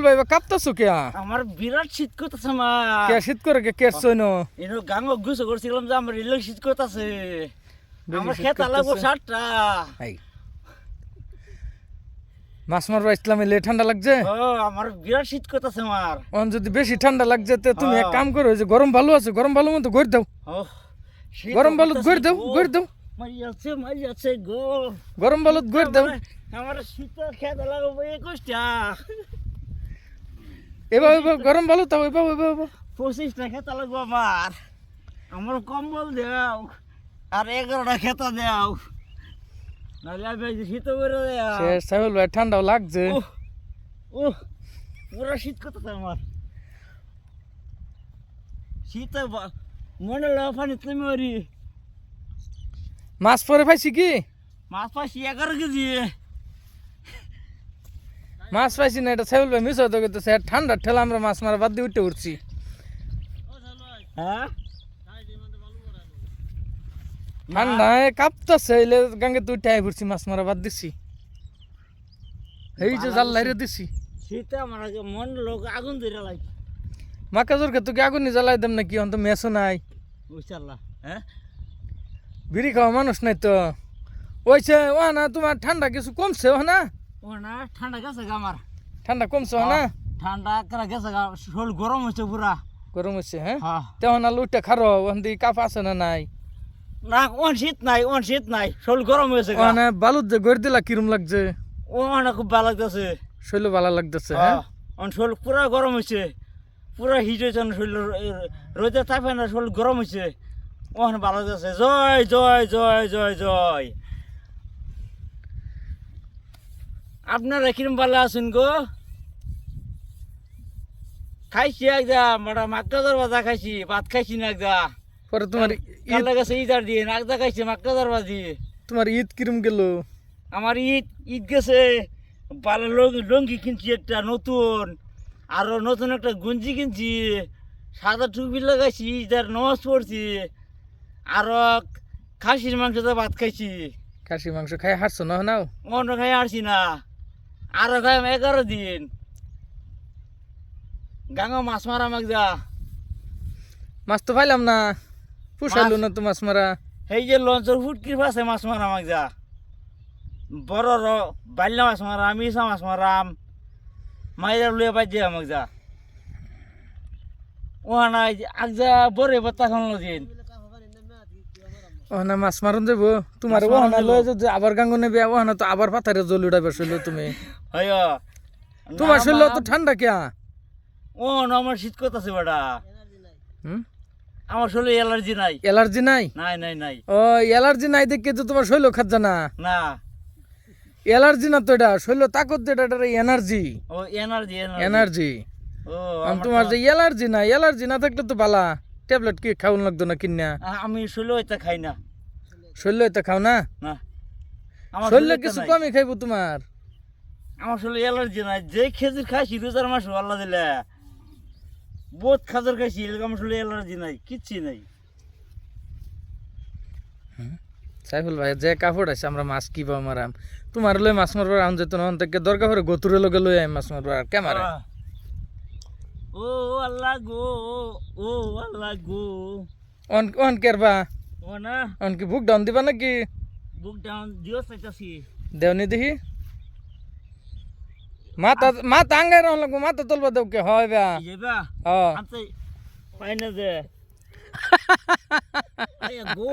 ভাই কাঁপতাছো কে? আমার বিরাট শীত করতেছে মা। কে শীত করে কে কেটছো না? এনো গাঙ্গ গুছো করছিলাম যে আমার রিলেক শীত করতেছে। আমার খেত লাগবো 60টা। মাছ মারবা ইসলামে লে ঠান্ডা লাগছে? ও আমার বিরাট শীত করতেছে আমার। অন যদি বেশি ঠান্ডা লাগছে তে তুমি এক কাম করো, যে গরম ভালো আছে, গরম ভালো মতো গড় দাও। গরম ভালো গড় দাও, গড় দাও। মারি আছে গো। গরম ভালো গড় দাও। আমার শীত খেত লাগবো 21টা। এবার গরম ভালো তাও এবার 25টা খেত লাগবো আমার। আমার কম্বল দাও আর 11টা খেত দাও। নাহলে আমি শীত করে দেয়া। শেষ সাহেব ভাই ঠান্ডাও লাগছে। পুরো শীত করতেছে আমার। শীতে মনে লো পানি তুমি মরি। মাছ পরে পাইছি কি? মাছ পাইছি 11 কেজি। মাছ পাইছি না, এটা সাহেব ভাই মিস হতে গেছে। ঠান্ডা ঠেলা আমরা মাছ মারা বাদ দিয়ে উঠে উঠছি। হ্যাঁ ঠান্ডায় কাঁপতেছে, এলে গাঙ্গে তো উঠে পড়ছি, মাছ মারা বাদ দিছি। এই যে জাল লাইরে দিছি। শীতে আমার মন লোক আগুন ধরে লাগে। মাকা জোরকে তোকে আগুনি জ্বালাই দেম নাকি? অন্ত মেসো নাই, বুঝছাল্লা। হ্যাঁ বিড়ি খাওয়া মানুষ নাই তো। ওইছে ও না, তোমার ঠান্ডা কিছু কমছে ও না? ও না ঠান্ডা গেছে গা আমার। ঠান্ডা কমছে ও না? ঠান্ডা করে গেছে গা, শরীর গরম হচ্ছে পুরা। গরম হচ্ছে? হ্যাঁ হ্যাঁ তেমন আলু উঠে খারো, ওখান দিয়ে কাপ আছে না নাই? না শীত নাই শরীর গরম হয়েছে গা। ওখানে বালুর যে গড় দিলা কিরম লাগছে? ও না খুব ভালো লাগতেছে। শৈল ভালো লাগতেছে? হ্যাঁ শরীর পুরা গরম হয়েছে, পুরা হিট হয়েছে শরীর। রোদে তাপে না শরীর গরম হয়েছে। ওখানে ভালো লাগতেছে। জয় জয় জয় জয় জয়। আপনারা কিরম ভালো আছেন গো? খাইছি একদা মোটা মাকড়াদার বাজা খাইছি, ভাত খাইছি না একদা। পরে তোমার কাল গেছে ঈদার দিয়ে নাকদা খাইছি মাকড়াদার বাজি। তোমার ঈদ কিরম গেল? আমার ঈদ গেছে ভালো। লঙ্গি কিনছি একটা নতুন, আরো নতুন একটা গঞ্জি কিনছি, সাদা টুপি লাগাইছি, ঈদের নামাজ পড়ছি, আরো খাসির মাংস দিয়ে ভাত খাইছি। খাসি মাংস খাই হারছো না নাও? অন্য খাই আসছি না, আরো খাই 11 দিন। গাঙ্গা মাছ মারা মাগদা। মাছ তো পাইলাম না, পুষাইলো না তো মাছ মারা। এই যে লঞ্চের ফুটকির পাশে মাছ মারা মাগদা। বড় বাল্যা মাছ মারাম, মিশা মাছ মারাম, মাইরা লুয়ে বাজে মাগদা। ওহানা আগজা বরে বাত্তা খাওয়ানো দিন। ওখানে মাছ মারুন যাবো তোমার? ওখানে লয়ে যদি আবার গাঙ্গ নেবে, ওখানে তো আবার পাথারে জল উঠাবে শৈল তুমি। হয় তোমার শৈল তো ঠান্ডা কে? ও না আমার শীত করতেছে বেটা। আমার শরীরে অ্যালার্জি নাই। অ্যালার্জি নাই? নাই নাই নাই। ও অ্যালার্জি নাই দেখে তো তোমার শৈল খাচ্ছে না। না অ্যালার্জি না তো, এটা শৈল তাকত, এটা এনার্জি। ও এনার্জি এনার্জি। ও তোমার যে অ্যালার্জি নাই, অ্যালার্জি না থাকলে তো বালা ট্যাবলেট কি খাওয়ান লাগতো না কিনা? আমি শৈল এটা খাই না। শৈল এটা খাও না? না আমার শৈল কিছু কমই খাইবো তোমার। আমার শরীরে অ্যালার্জি নাই। যে খেজুর খাইছি 2-4 মাস আল্লাহ দিলে বহুত খাজুর খাইছি, আমার শরীরে অ্যালার্জি নাই, কিচ্ছু নাই। সাইফুল ভাই যে কাপড় আছে, আমরা মাছ কি পাবো মারাম? তোমার লই মাছ মারবার আন যেত না, থেকে দরকার পরে গতুরে লগে লই আই মাছ মারবার কেমারে। ও আল্লাহ গো, ও আল্লাহ গো। On on কেরবা? ও না অন কি বুক ডাউন দিবা নাকি? বুক ডাউন দিও চাইতাছি। দেওনি দেখি। মাথা আঙ্গাই রহন লাগবো, মাথা তুলবা দেও কে হয় বা? যাবা হ্যাঁ আনতে পাই না যে। আয়া গো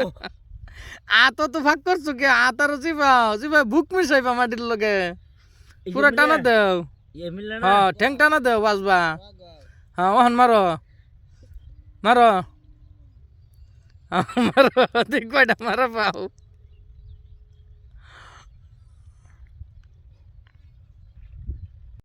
আত তো ভাগ করছো কে? আতার জিবা বুক মিশাইবা মাটির লগে, পুরা টানা দেও। মিলে না। হ্যাঁ ঠ্যাং টানা দেও বাজবা। হ্যাঁ ওহন মারো মারো মারো, দেখ কয়টা মারা পাও।